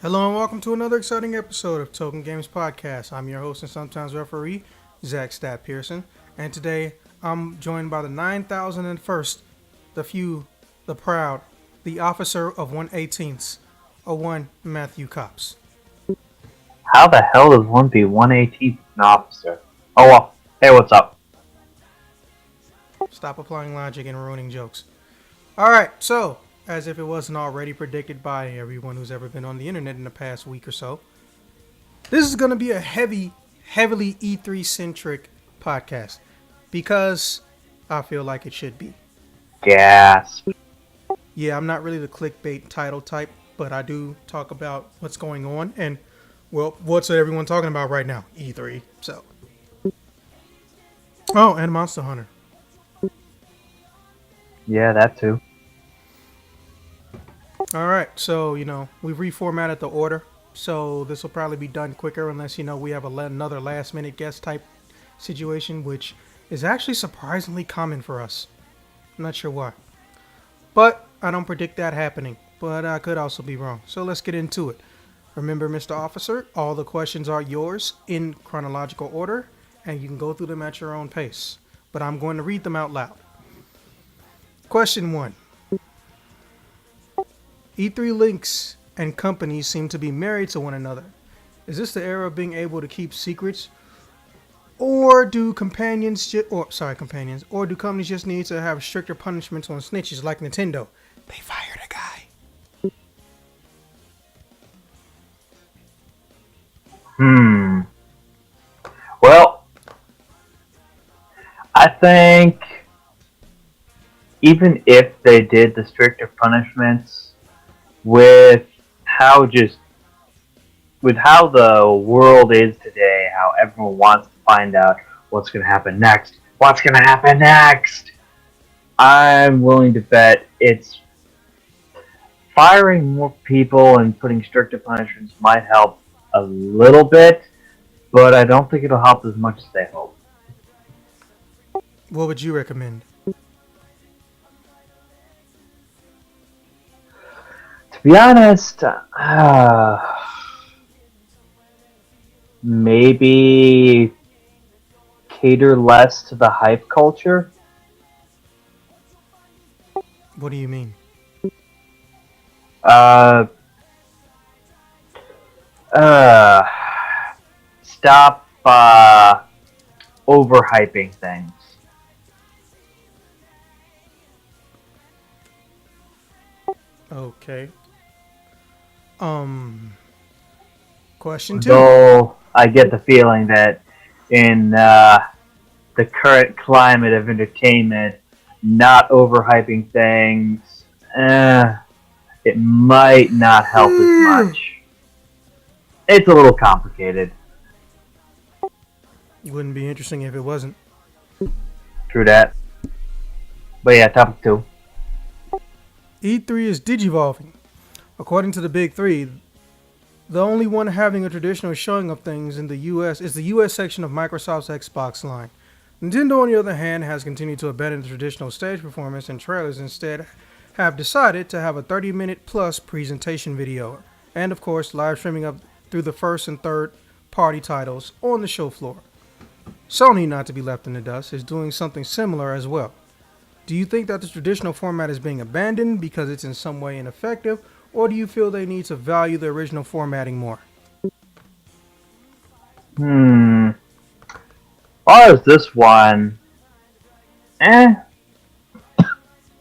Hello and welcome to another exciting episode of Token Games Podcast. I'm your host and sometimes referee, Zach Stat Pearson, and today I'm joined by the 9,001st, the few, the proud, the officer of 1/18, one Matthew Cops. How the hell does one be 1/18th an officer? Oh well. Hey, what's up? Stop applying logic and ruining jokes. Alright, so, as if it wasn't already predicted by everyone who's ever been on the internet in the past week or so, this is going to be a heavily E3 centric podcast because I feel like it should be. Gasp. Yeah, I'm not really the clickbait title type, but I do talk about what's going on and, well, what's everyone talking about right now? E3. So. Oh, and Monster Hunter. Yeah, that too. Alright, so, we've reformatted the order, so this will probably be done quicker unless, we have another last minute guest type situation, which is actually surprisingly common for us. I'm not sure why. But I don't predict that happening, but I could also be wrong. So let's get into it. Remember, Mr. Officer, all the questions are yours in chronological order, and you can go through them at your own pace. But I'm going to read them out loud. Question 1. E3 links and companies seem to be married to one another. Is this the era of being able to keep secrets? Or do companies just need to have stricter punishments on snitches like Nintendo? They fired a guy. Well, I think even if they did the stricter punishments with how the world is today, how everyone wants to find out what's going to happen next. I'm willing to bet it's firing more people and putting stricter punishments might help a little bit, but I don't think it'll help as much as they hope. What would you recommend? To be honest, maybe cater less to the hype culture. What do you mean? Stop overhyping things. Okay. Question 2. Though I get the feeling that in the current climate of entertainment, not overhyping things, it might not help as much. It's a little complicated. Wouldn't be interesting if it wasn't. True that. But yeah, topic 2. E3 is digivolving. According to the big three, the only one having a traditional showing of things in the US is the US section of Microsoft's Xbox line. Nintendo, on the other hand, has continued to abandon the traditional stage performance and trailers, instead have decided to have a 30-minute plus presentation video, and of course live streaming up through the first and third party titles on the show floor. Sony, not to be left in the dust, is doing something similar as well. Do you think that the traditional format is being abandoned because it's in some way ineffective, or do you feel they need to value the original formatting more? As far as this one,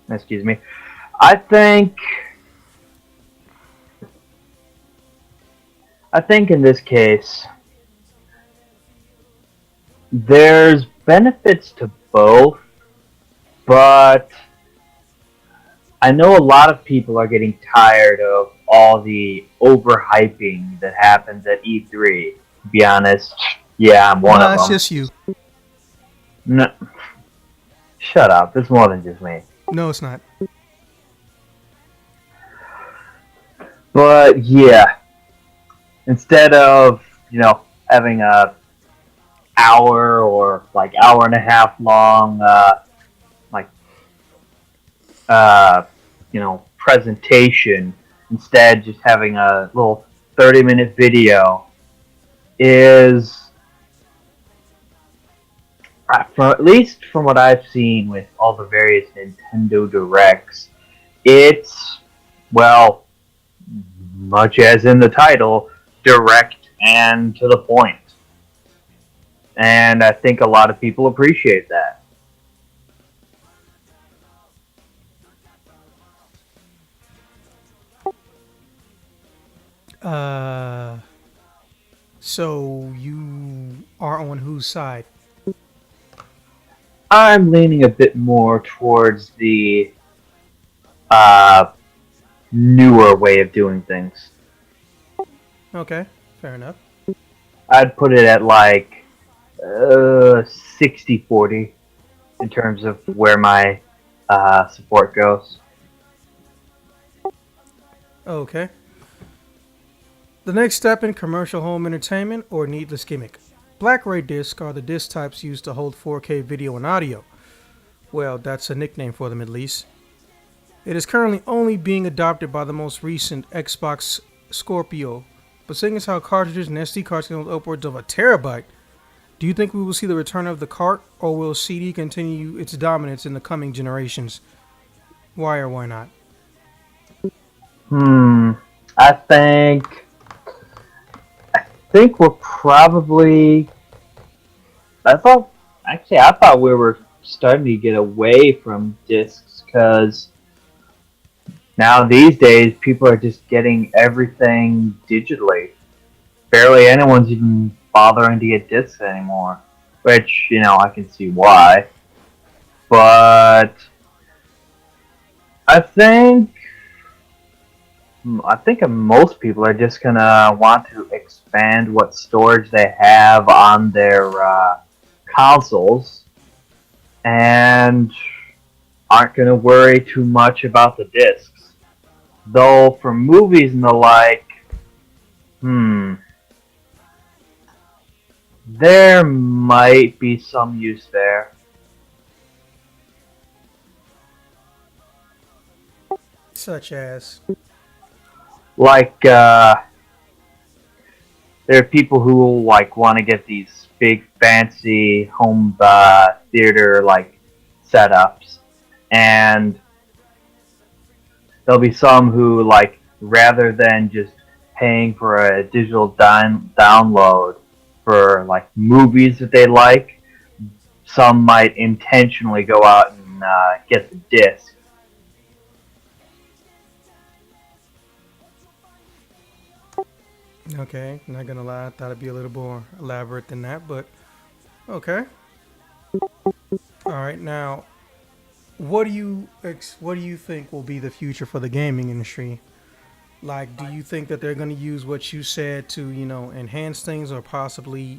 excuse me. I think in this case, there's benefits to both, but I know a lot of people are getting tired of all the overhyping that happens at E3. To be honest, yeah, I'm one of them. It's just you. No, shut up. It's more than just me. No, it's not. But yeah, instead of having a hour or like hour and a half long presentation, instead just having a little 30-minute video is, at least from what I've seen with all the various Nintendo Directs, it's, well, much as in the title, direct and to the point. And I think a lot of people appreciate that. So you are on whose side? I'm leaning a bit more towards the uh, newer way of doing things. Okay, fair enough. I'd put it at like 60-40 in terms of where my support goes. Okay. The next step in commercial home entertainment or needless gimmick. Black-ray discs are the disc types used to hold 4K video and audio. Well, that's a nickname for them at least. It is currently only being adopted by the most recent Xbox Scorpio, but seeing as how cartridges and SD cards can hold upwards of a terabyte, do you think we will see the return of the cart, or will CD continue its dominance in the coming generations? Why or why not? I think we're probably. I thought we were starting to get away from discs because now these days people are just getting everything digitally. Barely anyone's even bothering to get discs anymore, which I can see why. But I think most people are just gonna want to expand what storage they have on their consoles, and aren't gonna worry too much about the discs. Though for movies and the like, there might be some use there. Such as? Like, there are people who want to get these big fancy home theater setups, and there'll be some who rather than just paying for a digital download for movies that they like, some might intentionally go out and get the disc. Okay, not gonna lie, I thought it'd be a little more elaborate than that, but okay. Alright, now what do you think will be the future for the gaming industry? Do you think that they're gonna use what you said to, enhance things, or possibly,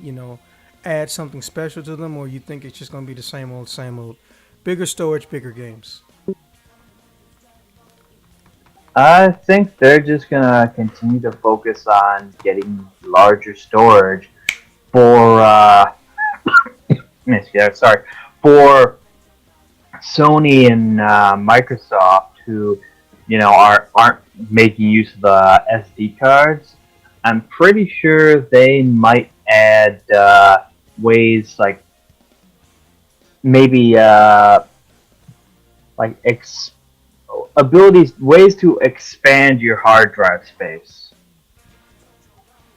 add something special to them, or you think it's just gonna be the same old, bigger storage, bigger games? I think they're just gonna continue to focus on getting larger storage for for Sony and Microsoft, who aren't making use of the SD cards. I'm pretty sure they might add ways maybe ways to expand your hard drive space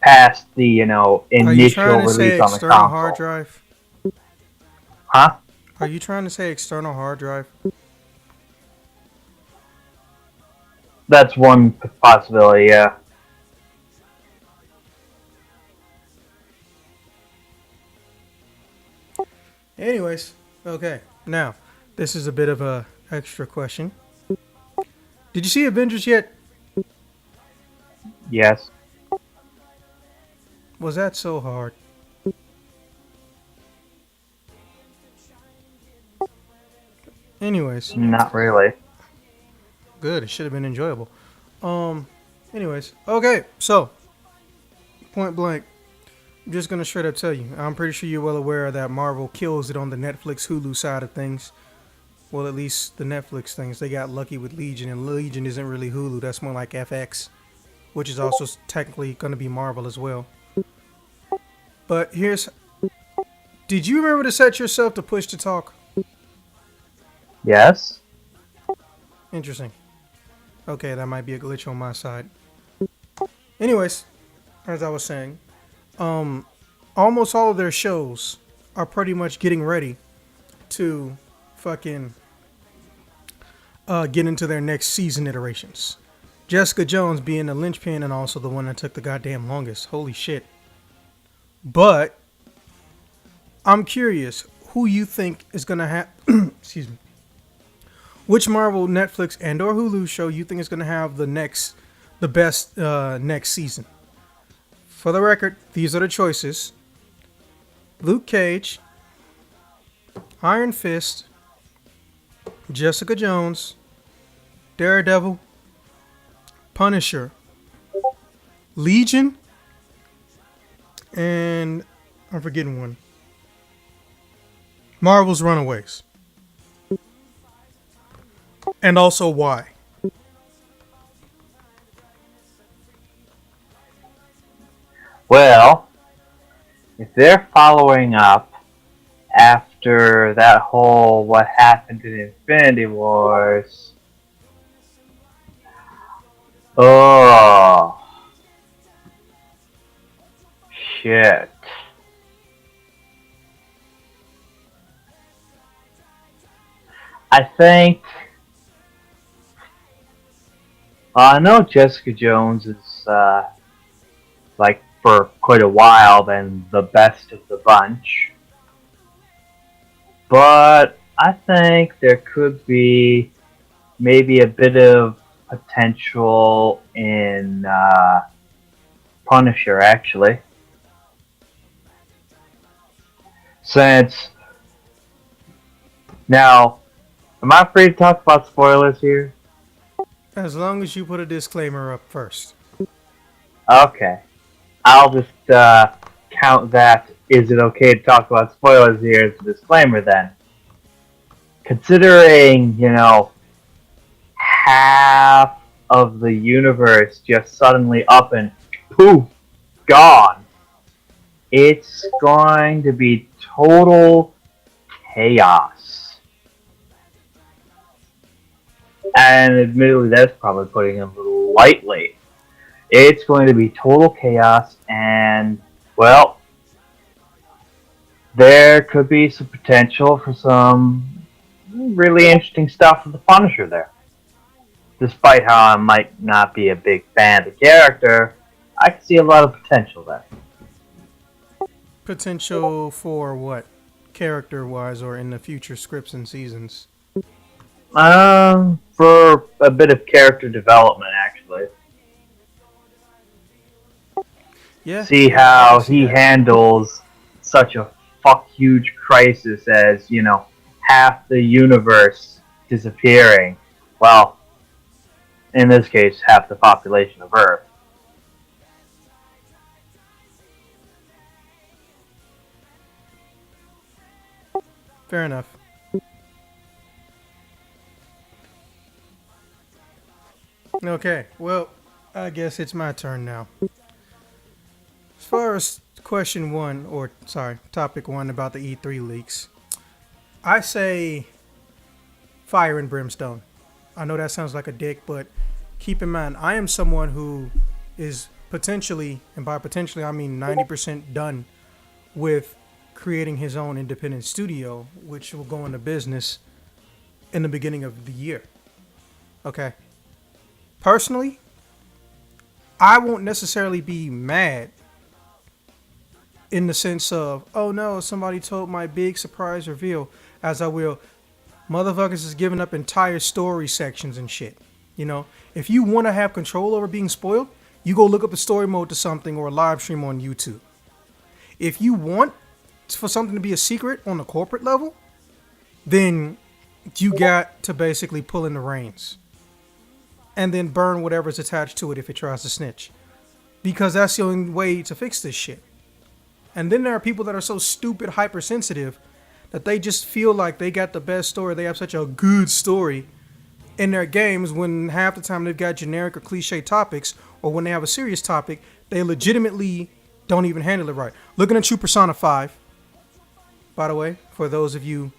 past the initial release on the console. Hard drive? Huh? Are you trying to say external hard drive? That's one possibility, yeah. Anyways, okay. Now, this is a bit of a extra question. Did you see Avengers yet? Yes. Was that so hard? Anyways. Not really. Good. It should have been enjoyable. Anyways. Okay. So, point blank. I'm just going to straight up tell you. I'm pretty sure you're well aware that Marvel kills it on the Netflix Hulu side of things. Well, at least the Netflix things. They got lucky with Legion, and Legion isn't really Hulu. That's more like FX. which is also technically going to be Marvel as well. But did you remember to set yourself to push to talk? Yes. Interesting. Okay, that might be a glitch on my side. Anyways, as I was saying, almost all of their shows are pretty much getting ready to fucking get into their next season iterations. Jessica Jones being the linchpin and also the one that took the goddamn longest. Holy shit. But I'm curious who you think is going to have excuse me. Which Marvel, Netflix, and or Hulu show you think is going to have the best next season? For the record, these are the choices: Luke Cage, Iron Fist, Jessica Jones, Daredevil, Punisher, Legion, and I'm forgetting one. Marvel's Runaways. And also why? Well, if they're following up after that whole what happened in Infinity Wars, oh shit. I think I know Jessica Jones is like for quite a while been the best of the bunch, but I think there could be maybe a bit of potential in Punisher actually, since now am I free to talk about spoilers here? As long as you put a disclaimer up first. Okay. I'll just count that. Is it okay to talk about spoilers here as a disclaimer then? Considering, half of the universe just suddenly up and poof, gone. It's going to be total chaos. And admittedly, that's probably putting it a little lightly. It's going to be total chaos, and, well, there could be some potential for some really interesting stuff with the Punisher there. Despite how I might not be a big fan of the character, I can see a lot of potential there. Potential for what? Character-wise or in the future scripts and seasons? For a bit of character development, actually. Yeah. See how he handles such a huge crisis as, half the universe disappearing. Well, in this case, half the population of Earth. Fair enough. Okay, well, I guess it's my turn now. As far as topic one about the E3 leaks, I say fire and brimstone. I know that sounds like a dick, but keep in mind, I am someone who is potentially, and by potentially I mean 90% done with creating his own independent studio, which will go into business in the beginning of the year. Okay. Personally, I won't necessarily be mad in the sense of, oh no, somebody told my big surprise reveal, as I will, motherfuckers is giving up entire story sections and shit. If you want to have control over being spoiled, you go look up the story mode to something or a live stream on YouTube. If you want for something to be a secret on the corporate level, then you got to basically pull in the reins and then burn whatever's attached to it if it tries to snitch, because that's the only way to fix this shit. And then there are people that are so stupid hypersensitive that they just feel like they got the best story, they have such a good story in their games when half the time they've got generic or cliche topics, or when they have a serious topic, they legitimately don't even handle it right. Looking at you, Persona 5, by the way, for those of you,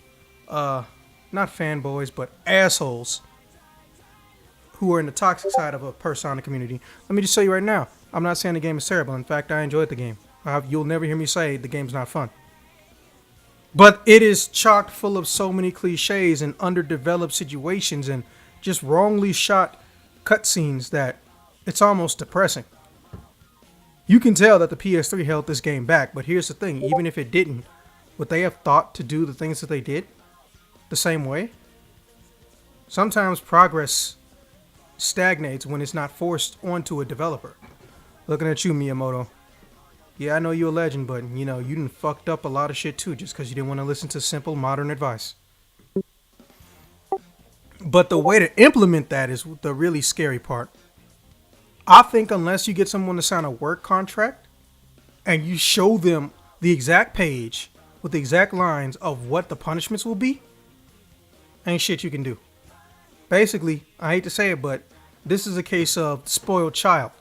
not fanboys, but assholes who are in the toxic side of a Persona community, let me just tell you right now, I'm not saying the game is terrible. In fact, I enjoyed the game. You'll never hear me say the game's not fun. But it is chock full of so many cliches and underdeveloped situations and just wrongly shot cutscenes that it's almost depressing. You can tell that the PS3 held this game back, but here's the thing, even if it didn't, would they have thought to do the things that they did the same way? Sometimes progress stagnates when it's not forced onto a developer. Looking at you, Miyamoto. Yeah, I know you're a legend, but, you know, you done fucked up a lot of shit too just because you didn't want to listen to simple modern advice. But the way to implement that is the really scary part. I think unless you get someone to sign a work contract and you show them the exact page with the exact lines of what the punishments will be, ain't shit you can do. Basically, I hate to say it, but this is a case of spoiled child.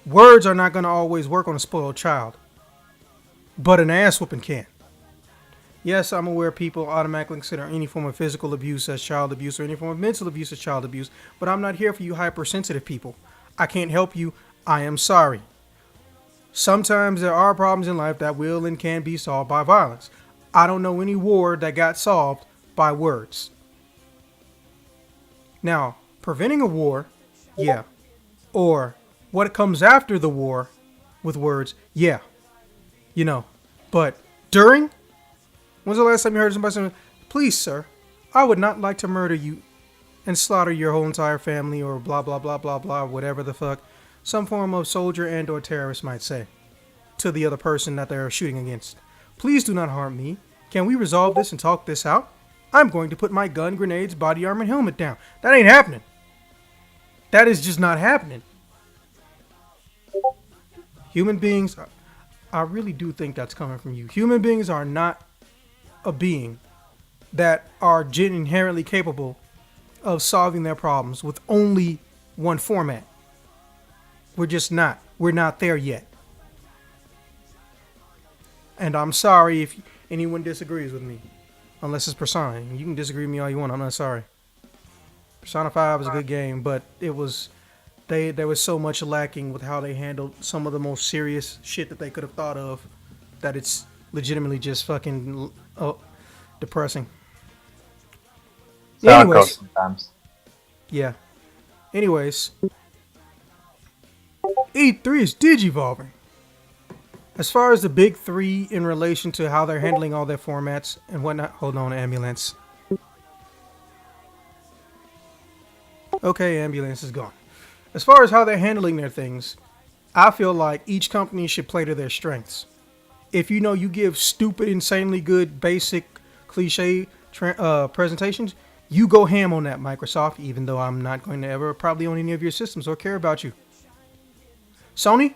Words are not going to always work on a spoiled child, but an ass whooping can. Yes, I'm aware people automatically consider any form of physical abuse as child abuse or any form of mental abuse as child abuse, but I'm not here for you hypersensitive people. I can't help you. I am sorry. Sometimes there are problems in life that will and can be solved by violence. I don't know any war that got solved by words. Now, preventing a war, yeah. Or what comes after the war with words, yeah. You know, but during? When's the last time you heard somebody say, please, sir, I would not like to murder you and slaughter your whole entire family or blah, blah, blah, blah, blah, whatever the fuck some form of soldier and or terrorist might say to the other person that they're shooting against. Please do not harm me. Can we resolve this and talk this out? I'm going to put my gun, grenades, body armor, and helmet down. That ain't happening. That is just not happening. Human beings, I really do think that's coming from you. Human beings are not a being that are inherently capable of solving their problems with only one format. We're just not. We're not there yet. And I'm sorry if anyone disagrees with me. Unless it's Persona. You can disagree with me all you want. I'm not sorry. Persona 5 is a good game, but it was... There was so much lacking with how they handled some of the most serious shit that they could have thought of that it's legitimately just fucking depressing. So anyways, sometimes. Yeah. Anyways, E3 is digivolving. As far as the big three in relation to how they're handling all their formats and whatnot. Hold on, ambulance. Okay, ambulance is gone. As far as how they're handling their things, I feel like each company should play to their strengths. If you know you give stupid, insanely good, basic, cliche presentations, you go ham on that, Microsoft, even though I'm not going to ever probably own any of your systems or care about you. Sony,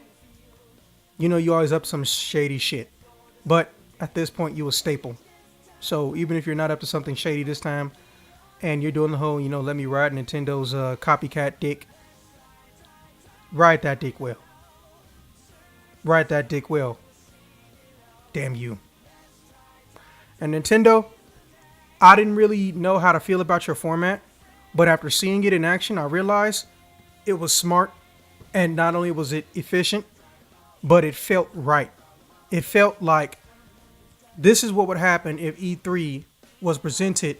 you know you always up to some shady shit. But at this point, you a staple. So even if you're not up to something shady this time, and you're doing the whole, you know, let me ride Nintendo's copycat dick, ride that dick well. Ride that dick well. Damn you. And Nintendo, I didn't really know how to feel about your format, but after seeing it in action, I realized it was smart, and not only was it efficient, but it felt right. It felt like this is what would happen if E3 was presented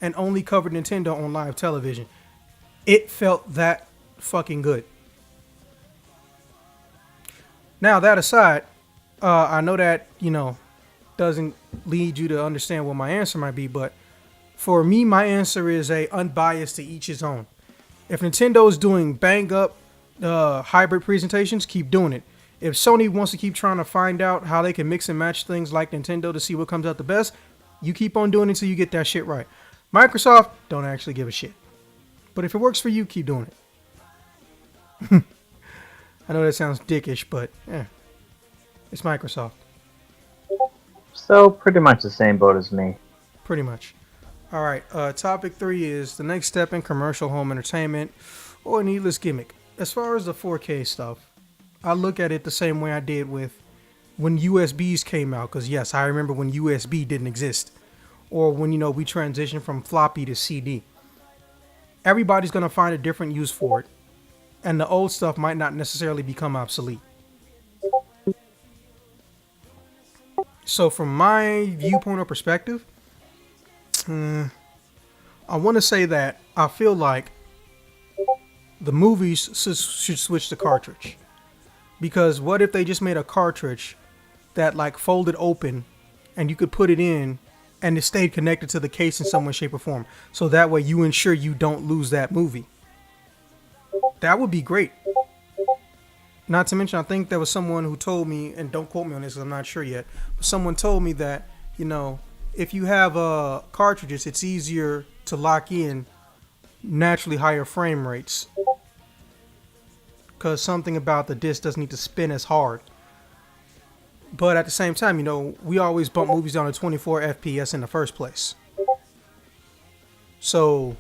and only covered Nintendo on live television. It felt that fucking good. Now, that aside, I know that, you know, doesn't lead you to understand what my answer might be, but for me, my answer is a unbiased to each his own. If Nintendo is doing bang up hybrid presentations, keep doing it. If Sony wants to keep trying to find out how they can mix and match things like Nintendo to see what comes out the best, you keep on doing it until you get that shit right. Microsoft, don't actually give a shit. But if it works for you, keep doing it. I know that sounds dickish, but it's Microsoft. So pretty much the same boat as me. Pretty much. All right, topic 3 is the next step in commercial home entertainment or needless gimmick. as far as the 4K stuff, I look at it the same way I did with when USBs came out. Because yes, I remember when USB didn't exist, or when we transitioned from floppy to CD. Everybody's gonna find a different use for it, and the old stuff might not necessarily become obsolete. So from my viewpoint or perspective, I want to say that I feel like the movies should switch to cartridge. Because what if they just made a cartridge that like folded open and you could put it in and it stayed connected to the case in some way, shape, or form. So that way you ensure you don't lose that movie. That would be great. Not to mention, I think there was someone who told me, and don't quote me on this because I'm not sure yet, but someone told me that, if you have cartridges, it's easier to lock in naturally higher frame rates. Because something about the disc doesn't need to spin as hard. But at the same time, we always bump movies down to 24 FPS in the first place. So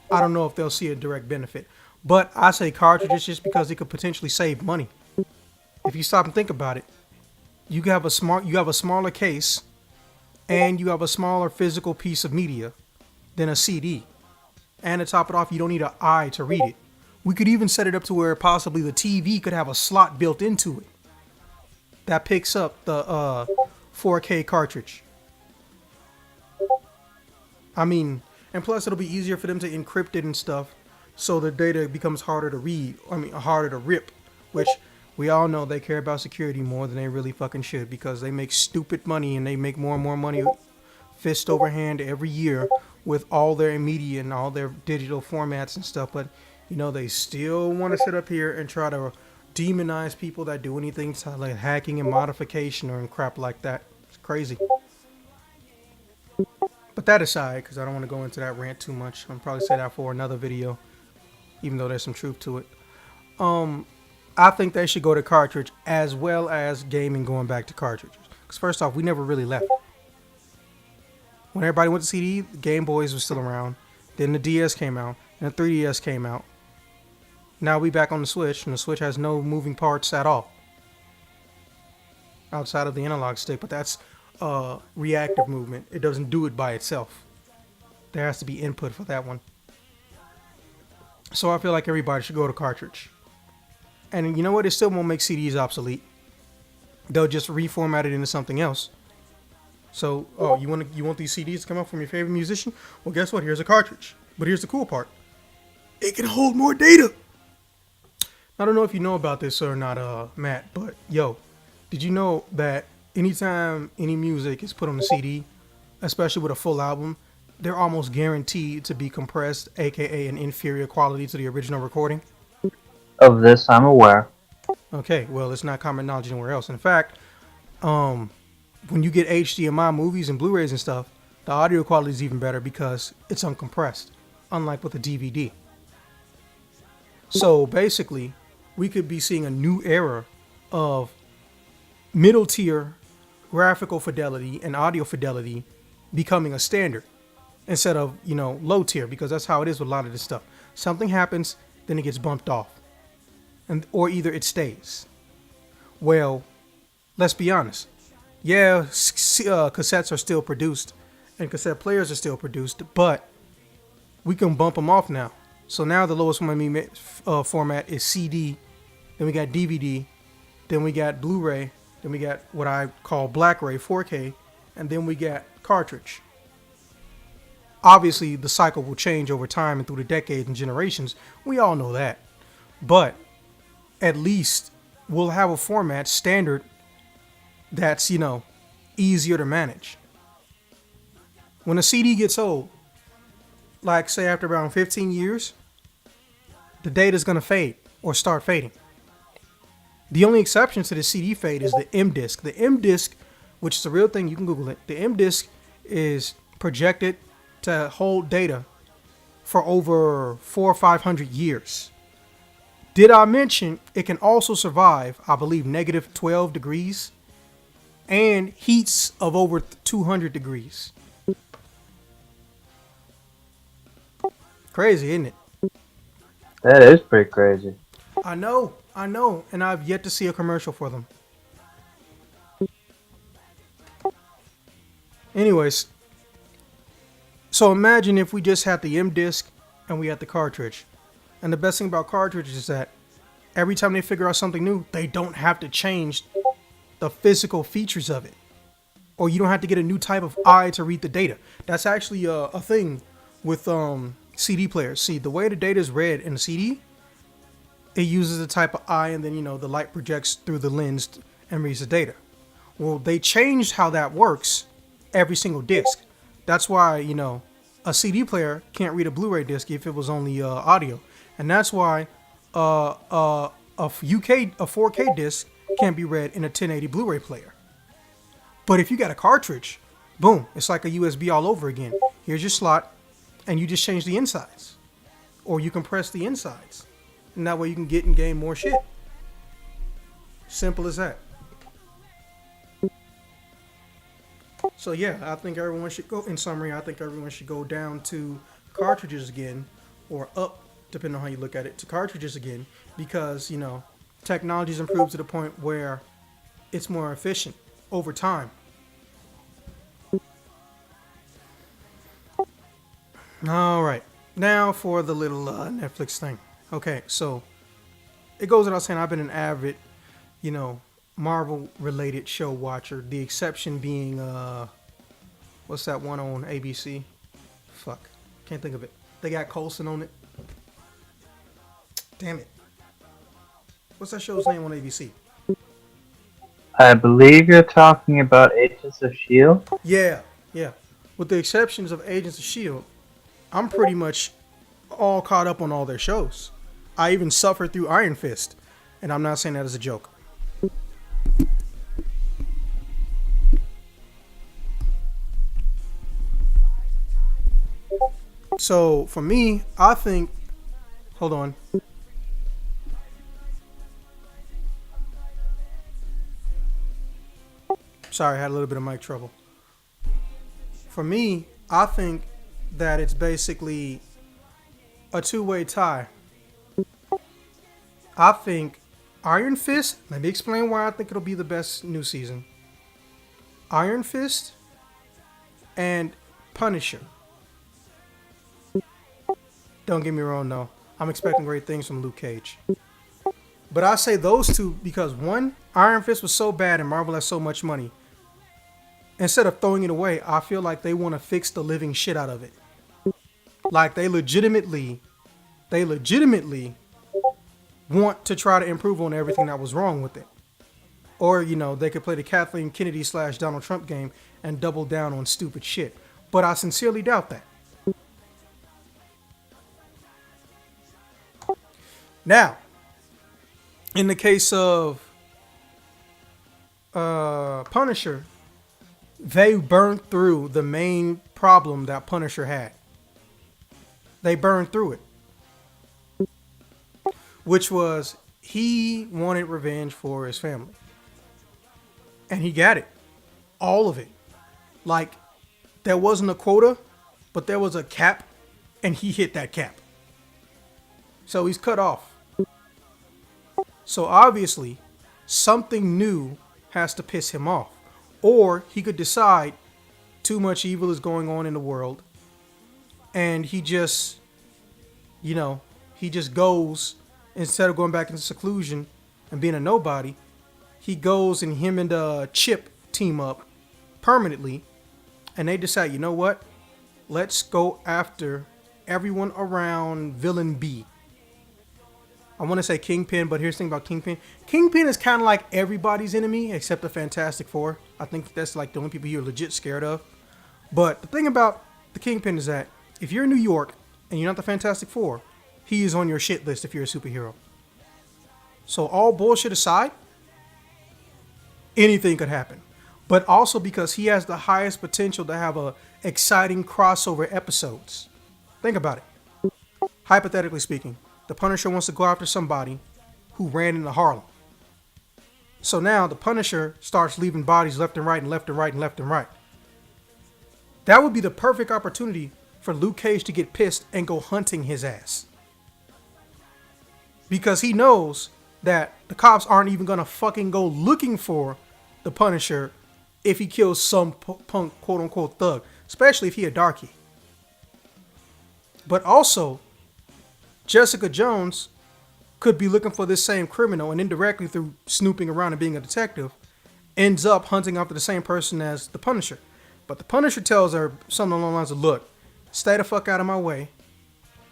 I don't know if they'll see a direct benefit. But I say cartridges just because it could potentially save money. If you stop and think about it, you have a smaller case and you have a smaller physical piece of media than a CD. And to top it off, you don't need an eye to read it. We could even set it up to where possibly the TV could have a slot built into it that picks up the 4K cartridge. I mean, and plus it'll be easier for them to encrypt it and stuff, so the data becomes harder to read. Harder to rip, which we all know they care about security more than they really fucking should, because they make stupid money and they make more and more money fist over hand every year with all their media and all their digital formats and stuff. But they still want to sit up here and try to demonize people that do anything like hacking and modification or crap like that. It's crazy. But that aside, because I don't want to go into that rant too much, I'll probably say that for another video, even though there's some truth to it. I think they should go to cartridge, as well as gaming going back to cartridges. Because first off, we never really left. When everybody went to CD, the Game Boys were still around. Then the DS came out, and the 3DS came out. Now we back on the Switch, and the Switch has no moving parts at all, outside of the analog stick. But that's reactive movement. It doesn't do it by itself. There has to be input for that one. So I feel like everybody should go to cartridge. And you know what? It still won't make CDs obsolete. They'll just reformat it into something else. So, you want these CDs to come out from your favorite musician? Well, guess what? Here's a cartridge. But here's the cool part. It can hold more data. I don't know if you know about this or not, Matt, but did you know that anytime any music is put on a CD, especially with a full album, they're almost guaranteed to be compressed, aka an inferior quality to the original recording? Of this, I'm aware. Okay, well, it's not common knowledge anywhere else. In fact, when you get HDMI movies and Blu-rays and stuff, the audio quality is even better because it's uncompressed, unlike with a DVD. So basically, we could be seeing a new era of middle tier graphical fidelity and audio fidelity becoming a standard instead of, low tier, because that's how it is with a lot of this stuff. Something happens, then it gets bumped off, or either it stays. Well, let's be honest. Yeah, cassettes are still produced and cassette players are still produced, but we can bump them off now. So now the lowest format is CD, then we got DVD, then we got Blu-ray, then we got what I call Black-Ray 4K, and then we got cartridge. Obviously, the cycle will change over time and through the decades and generations. We all know that. But at least we'll have a format standard that's, easier to manage. When a CD gets old, like say after around 15 years, the data's going to fade or start fading. The only exception to the CD fade is the M-Disc. The M-Disc, which is a real thing, you can Google it. The M-Disc is projected to hold data for over 400 or 500 years. Did I mention it can also survive, I believe, negative 12 degrees and heats of over 200 degrees. Crazy, isn't it? That is pretty crazy. I know, and I've yet to see a commercial for them. Anyways, so imagine if we just had the M disc and we had the cartridge. And the best thing about cartridges is that every time they figure out something new, they don't have to change the physical features of it. Or you don't have to get a new type of eye to read the data. That's actually a thing with CD players. See, the way the data is read in the CD, it uses a type of eye, and then, you know, the light projects through the lens and reads the data. Well, they changed how that works every single disc. That's why, you know, a CD player can't read a Blu-ray disc if it was only audio. And that's why a 4K disc can't be read in a 1080 Blu-ray player. But if you got a cartridge, boom, it's like a USB all over again. Here's your slot, and you just change the insides. Or you compress the insides. And that way you can get and gain more shit. Simple as that. So yeah, I think everyone should go, in summary, I think everyone should go down to cartridges again, or up, depending on how you look at it, to cartridges again, because, you know, technology's improved to the point where it's more efficient over time. All right, now for the little Netflix thing. Okay, so it goes without saying I've been an avid, you know, Marvel-related show watcher. The exception being, what's that one on ABC? Fuck, can't think of it. They got Coulson on it. Damn it. What's that show's name on ABC? I believe you're talking about Agents of S.H.I.E.L.D.? Yeah. With the exceptions of Agents of S.H.I.E.L.D., I'm pretty much all caught up on all their shows. I even suffered through Iron Fist, and I'm not saying that as a joke. So for me, I think, hold on. Sorry, I had a little bit of mic trouble. For me, I think that it's basically a two-way tie. I think Iron Fist, let me explain why I think it'll be the best new season. Iron Fist and Punisher. Don't get me wrong, though. I'm expecting great things from Luke Cage. But I say those two because, one, Iron Fist was so bad and Marvel has so much money. Instead of throwing it away, I feel like they want to fix the living shit out of it. Like they legitimately want to try to improve on everything that was wrong with it. Or, you know, they could play the Kathleen Kennedy / Donald Trump game and double down on stupid shit. But I sincerely doubt that. Now, in the case of Punisher, they burned through the main problem that Punisher had. They burned through it. Which was he wanted revenge for his family. And he got it. All of it. Like, there wasn't a quota, but there was a cap, and he hit that cap. So he's cut off. So obviously, something new has to piss him off. Or he could decide too much evil is going on in the world. And he just, you know, he just goes, instead of going back into seclusion and being a nobody, he goes and him and Chip team up permanently. And they decide, you know what? Let's go after everyone around villain B. I want to say Kingpin, but here's the thing about Kingpin. Kingpin is kind of like everybody's enemy except the Fantastic Four. I think that's like the only people you're legit scared of. But the thing about the Kingpin is that if you're in New York and you're not the Fantastic Four, he is on your shit list if you're a superhero. So all bullshit aside, anything could happen. But also because he has the highest potential to have a exciting crossover episodes. Think about it. Hypothetically speaking, the Punisher wants to go after somebody who ran into Harlem. So now the Punisher starts leaving bodies left and right and left and right and left and right. That would be the perfect opportunity for Luke Cage to get pissed and go hunting his ass. because he knows that the cops aren't even gonna fucking go looking for the Punisher if he kills some punk quote unquote thug, especially if he a darkie. But also, Jessica Jones could be looking for this same criminal, and indirectly through snooping around and being a detective, ends up hunting after the same person as the Punisher. But the Punisher tells her something along the lines of, look, stay the fuck out of my way.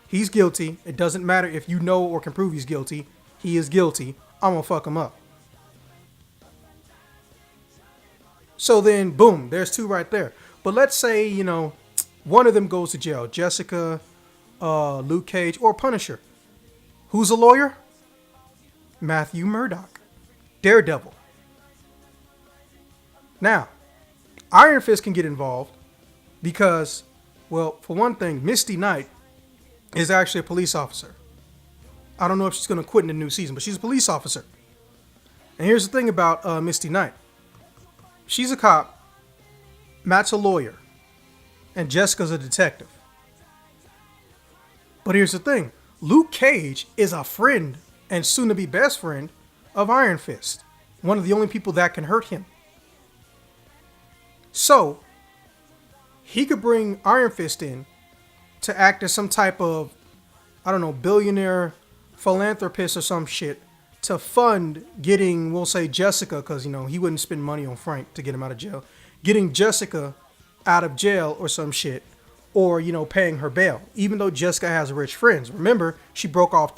He's guilty. It doesn't matter if you know or can prove he's guilty. He is guilty. I'm gonna fuck him up. So then, boom, there's two right there. But let's say, one of them goes to jail. Jessica, Luke Cage, or Punisher. Who's a lawyer? Matthew Murdock. Daredevil. Now, Iron Fist can get involved because, well, for one thing, Misty Knight is actually a police officer. I don't know if she's going to quit in the new season, but she's a police officer. And here's the thing about Misty Knight. She's a cop, Matt's a lawyer, and Jessica's a detective. But here's the thing. Luke Cage is a friend and soon-to-be best friend of Iron Fist. One of the only people that can hurt him. So, he could bring Iron Fist in to act as some type of, billionaire philanthropist or some shit to fund getting, we'll say Jessica, because, he wouldn't spend money on Frank to get him out of jail. Getting Jessica out of jail or some shit. Or, paying her bail. Even though Jessica has rich friends. Remember, she broke off,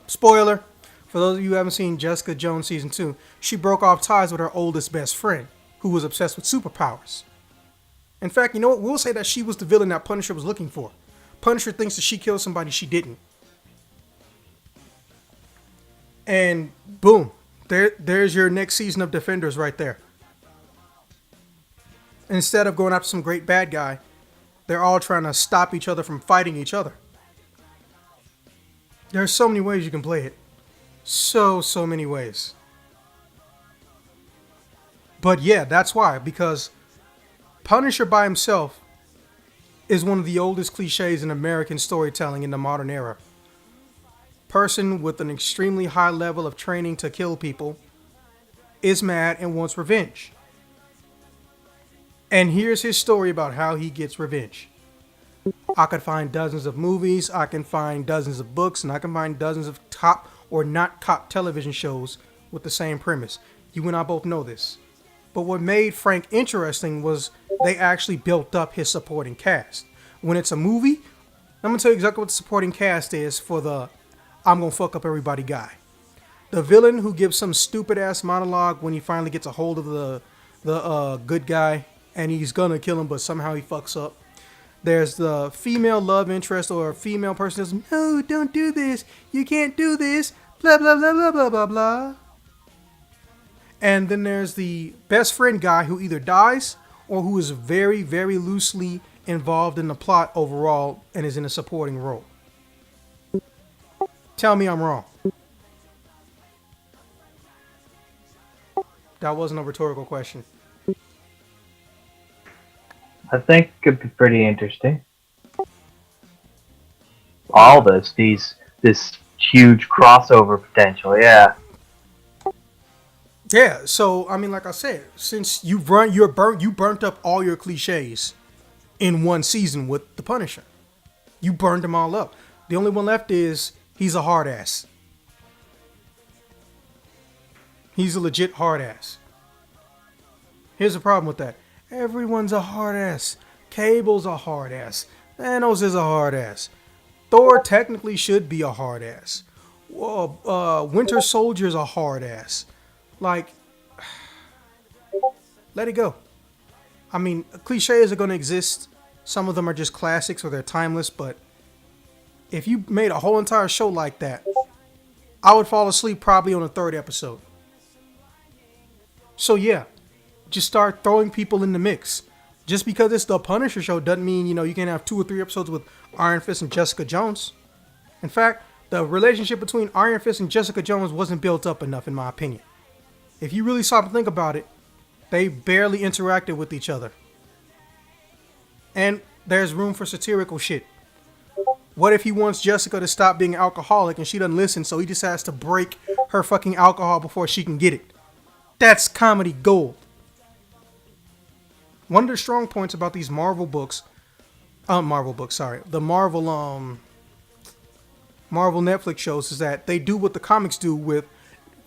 spoiler, for those of you who haven't seen Jessica Jones Season 2, she broke off ties with her oldest best friend, who was obsessed with superpowers. In fact, you know what? We'll say that she was the villain that Punisher was looking for. Punisher thinks that she killed somebody she didn't. And boom, there's your next season of Defenders right there. Instead of going after some great bad guy, they're all trying to stop each other from fighting each other. There's so many ways you can play it. So many ways. But yeah, that's why. Because Punisher by himself is one of the oldest cliches in American storytelling in the modern era. Person with an extremely high level of training to kill people is mad and wants revenge. And here's his story about how he gets revenge. I could find dozens of movies, I can find dozens of books, and I can find dozens of top or not top television shows with the same premise. You and I both know this. But what made Frank interesting was they actually built up his supporting cast. When it's a movie, I'm going to tell you exactly what the supporting cast is for the I'm going to fuck up everybody guy. The villain who gives some stupid ass monologue when he finally gets a hold of the good guy and he's going to kill him, but somehow he fucks up. There's the female love interest or a female person who says, no, don't do this. You can't do this. Blah, blah, blah, blah, blah, blah, blah. And then there's the best friend guy who either dies or who is very, very loosely involved in the plot overall and is in a supporting role. Tell me I'm wrong. That wasn't a rhetorical question. I think it could be pretty interesting. All this huge crossover potential, yeah. Yeah, so I mean, like I said, since you burnt up all your cliches in one season with the Punisher. You burned them all up. The only one left is he's a hard ass. He's a legit hard ass. Here's the problem with that. Everyone's a hard ass. Cable's a hard ass. Thanos is a hard ass. Thor technically should be a hard ass. Winter Soldier's a hard ass. Like, let it go. I mean, cliches are going to exist. Some of them are just classics or they're timeless, but if you made a whole entire show like that, I would fall asleep probably on the third episode. So yeah, just start throwing people in the mix. Just because it's the Punisher show doesn't mean, you can have 2 or 3 episodes with Iron Fist and Jessica Jones. In fact, the relationship between Iron Fist and Jessica Jones wasn't built up enough, in my opinion. If you really stop to think about it, they barely interacted with each other. And there's room for satirical shit. What if he wants Jessica to stop being an alcoholic and she doesn't listen, so he just has to break her fucking alcohol before she can get it? That's comedy gold. One of the strong points about these Marvel books, the Marvel Netflix shows is that they do what the comics do with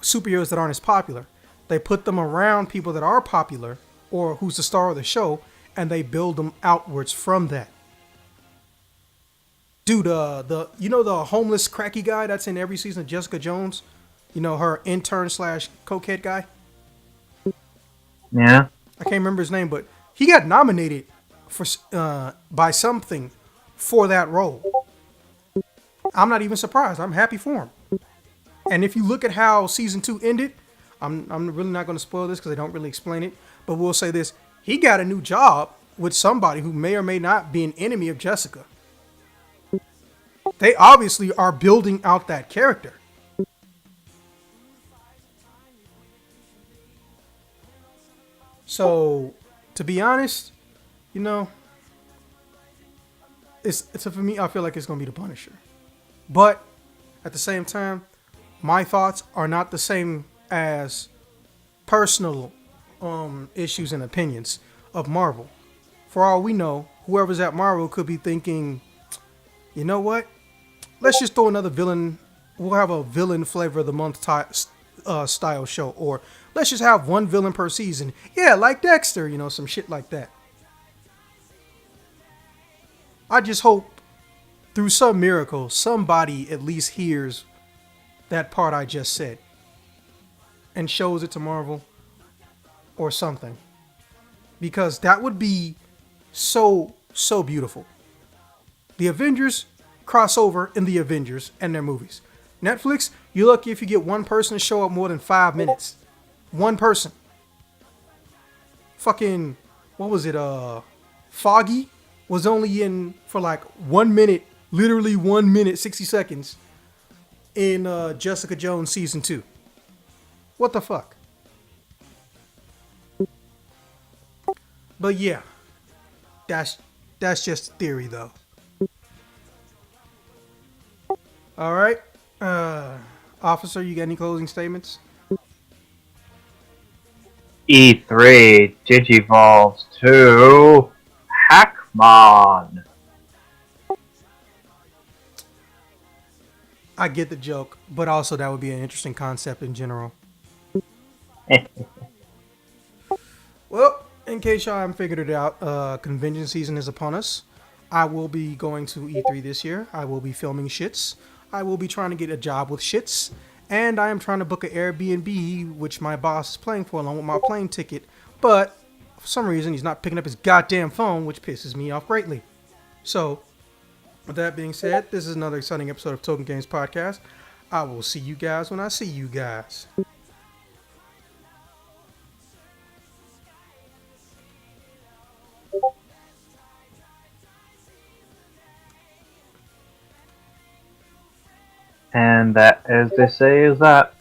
superheroes that aren't as popular. They put them around people that are popular or who's the star of the show, and they build them outwards from that. Dude, the homeless cracky guy that's in every season of Jessica Jones, her intern / cokehead guy. Yeah. I can't remember his name, but he got nominated for by something for that role. I'm not even surprised. I'm happy for him. And if you look at how season 2 ended, I'm really not going to spoil this because they don't really explain it, but we'll say this: he got a new job with somebody who may or may not be an enemy of Jessica. They obviously are building out that character. So, to be honest, it's for me. I feel like it's gonna be the Punisher, but at the same time, my thoughts are not the same as personal issues and opinions of Marvel. For all we know, whoever's at Marvel could be thinking, you know what? Let's just throw another villain. We'll have a villain flavor of the month style show, or let's just have one villain per season. Yeah, like Dexter, some shit like that. I just hope through some miracle somebody at least hears that part I just said and shows it to Marvel or something, because that would be so beautiful. The Avengers crossover in the Avengers and their movies. Netflix, you're lucky if you get one person to show up more than 5 minutes. One person. Fucking, what was it? Foggy was only in for like 1 minute, literally 1 minute, 60 seconds in Jessica Jones season 2. What the fuck? But yeah, that's just theory though. All right, officer, you got any closing statements? E3 digivolves to Hackmon. I get the joke, but also that would be an interesting concept in general. Well, in case y'all haven't figured it out, convention season is upon us. I will be going to E3 this year. I will be filming shits. I will be trying to get a job with shits. And I am trying to book an Airbnb, which my boss is paying for along with my plane ticket. But for some reason, he's not picking up his goddamn phone, which pisses me off greatly. So, with that being said, this is another exciting episode of Token Games Podcast. I will see you guys when I see you guys. And that, as they say, is that.